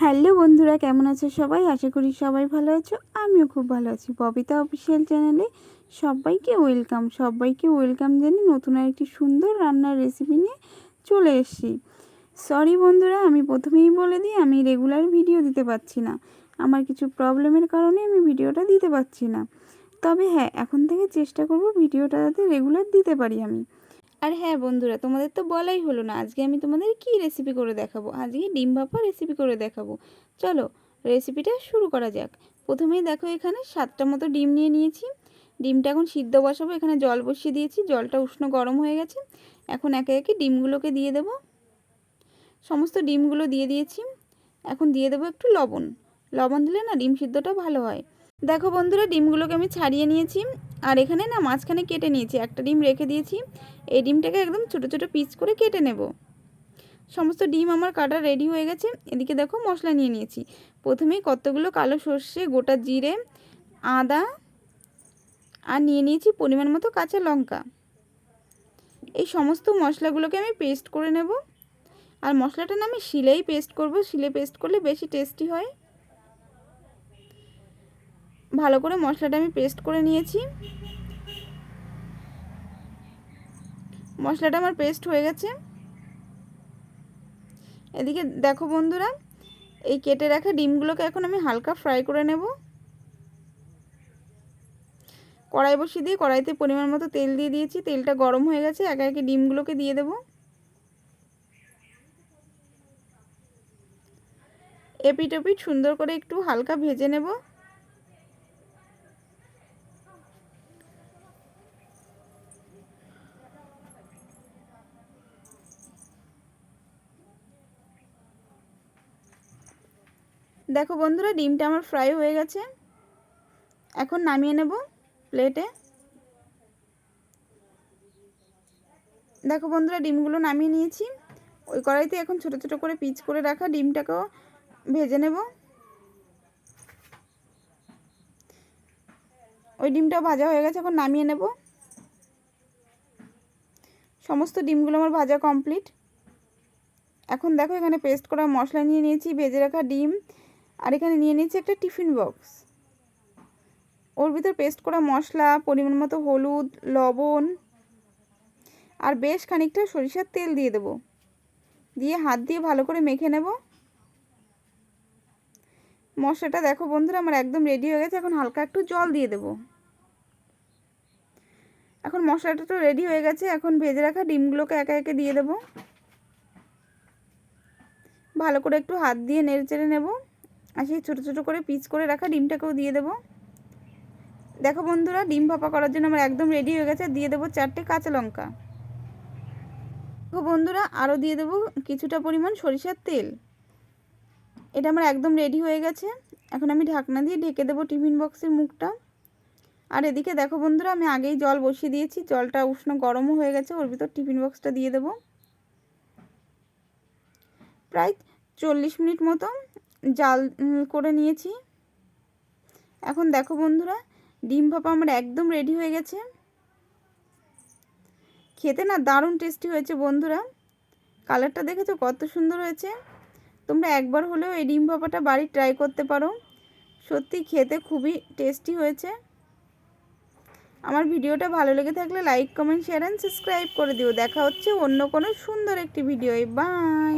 Hello বন্ধুরা, কেমন আছো সবাই? আশা করি সবাই ভালো আছো। আমিও খুব ভালো আছি। ববিতা অফিসিয়াল চ্যানেলে সবাইকে ওয়েলকাম জানিয়ে নতুন আরেকটি সুন্দর রান্নার রেসিপি নিয়ে চলে এসেছি। সরি বন্ধুরা, আমি প্রথমেই বলে দিই, আমি রেগুলার ভিডিও দিতে পারছি না। আমার কিছু প্রবলেমের কারণে আমি ভিডিওটা দিতে পারছি না। তবে হ্যাঁ, এখন থেকে চেষ্টা করব ভিডিওটা যাতে রেগুলার দিতে পারি আমি। আর হ্যাঁ বন্ধুরা, তোমাদের তো বলাই হলো না, আজকে আমি তোমাদের কি রেসিপি করে দেখাবো। আজকে ডিম ভাপা রেসিপি করে দেখাবো। চলো রেসিপিটা শুরু করা যাক। প্রথমেই দেখো, এখানে 7টা মতো ডিম নিয়ে নিয়েছি। ডিমটা এখন সিদ্ধ বসাবো। এখানে জল বসিয়ে দিয়েছি, জলটা উষ্ণ গরম হয়ে গেছে। এখন একে একে ডিমগুলোকে দিয়ে দেব। সমস্ত ডিমগুলো দিয়ে দিয়েছি। এখন দিয়ে দেবো একটু লবণ। লবণ দিলে না ডিম সিদ্ধটা ভালো হয়। দেখো বন্ধুরা, ডিমগুলোকে আমি ছাড়িয়ে নিয়েছি। আর এখানে না মাঝখানে কেটে নিয়েছি, একটা ডিম রেখে দিয়েছি। এই ডিমটাকে একদম ছোট ছোট পিস করে কেটে নেব। সমস্ত ডিম আমার কাটা রেডি হয়ে গেছে। এদিকে দেখো মশলা নিয়ে নিয়েছি। প্রথমেই কতগুলো কালো সর্ষে, গোটা জিরে, আদা আর নিয়ে নিয়েছি পরিমাণ মতো কাঁচা লঙ্কা। এই সমস্ত মশলাগুলোকে আমি পেস্ট করে নেব। আর মশলাটা না আমি শিলেই পেস্ট করব। শিলে পেস্ট করলে বেশি টেস্টি হয়। ভালো করে মশলাটা আমি পেস্ট করে নিয়েছি। মশলাটা আমার পেস্ট হয়ে গেছে। এদিকে দেখো বন্ধুরা, এই কেটে রাখা ডিমগুলোকে এখন আমি হালকা ফ্রাই করে নেব। কড়াই বসিয়ে দিয়ে কড়াইতে পরিমাণ মতো তেল দিয়ে দিয়েছি। তেলটা গরম হয়ে গেছে, একে একে ডিমগুলোকে দিয়ে দেব। এপিট ওপিট সুন্দর করে একটু হালকা ভেজে নেব। দেখো বন্ধুরা, ডিমটা আমার ফ্রাই হয়ে গেছে। এখন নামিয়ে নেব প্লেটে। দেখো বন্ধুরা, ডিমগুলো নামিয়ে নিয়েছি। ওই কড়াইতে এখন ছোট ছোট করে পিচ করে রাখা ডিমটাকেও ভেজে নেব। ওই ডিমটাও ভাজা হয়ে গেছে, এখন নামিয়ে নেব। সমস্ত ডিমগুলো আমার ভাজা কমপ্লিট। এখন দেখো, এখানে পেস্ট করা মশলা নিয়ে নিয়েছি, ভেজে রাখা ডিম, আর এখানে নিয়ে নিয়েছি একটা টিফিন বক্স। ওর ভিতর পেস্ট করা মশলা, পরিমাণ মতো হলুদ, লবণ আর বেশ খানিকটা সরিষার তেল দিয়ে দেব। দিয়ে হাত দিয়ে ভালো করে মেখে নেব। মশলাটা দেখো বন্ধুরা আমার একদম রেডি হয়ে গেছে। এখন হালকা একটু জল দিয়ে দেব। এখন মশলাটা তো রেডি হয়ে গেছে। এখন ভেজে রাখা ডিমগুলোকে একে একে দিয়ে দেব। ভালো করে একটু হাত দিয়ে নেড়ে চেড়ে নেব। আর সেই ছোটো ছোটো করে পিস করে রাখা ডিমটাকেও দিয়ে দেব। দেখো বন্ধুরা, ডিম ভাপা করার জন্য আমার একদম রেডি হয়ে গেছে। দিয়ে দেবো 4টে কাঁচা লঙ্কা। দেখো বন্ধুরা, আরও দিয়ে দেবো কিছুটা পরিমাণ সরিষার তেল। এটা আমার একদম রেডি হয়ে গেছে। এখন আমি ঢাকনা দিয়ে ঢেকে দেবো টিফিন বক্সের মুখটা। আর এদিকে দেখো বন্ধুরা, আমি আগেই জল বসিয়ে দিয়েছি। জলটা উষ্ণ গরমও হয়ে গেছে। ওর ভিতর টিফিন বক্সটা দিয়ে দেবো। প্রায় 40 মিনিট মতো জাল করে নিয়েছি। এখন দেখো বন্ধুরা, ডিম ভাপা আমার একদম রেডি হয়ে গেছে। খেতে না দারুণ টেস্টি হয়েছে বন্ধুরা। কালারটা দেখেছো কত সুন্দর হয়েছে। তোমরা একবার হলেও এই ডিম ভাপাটা বাড়ি ট্রাই করতে পারো। সত্যি খেতে খুবই টেস্টি হয়েছে। আমার ভিডিওটা ভালো লেগে থাকলে like, comment, share and subscribe করে দিও। দেখা হচ্ছে অন্য কোনো সুন্দর একটি ভিডিওয়। বাই।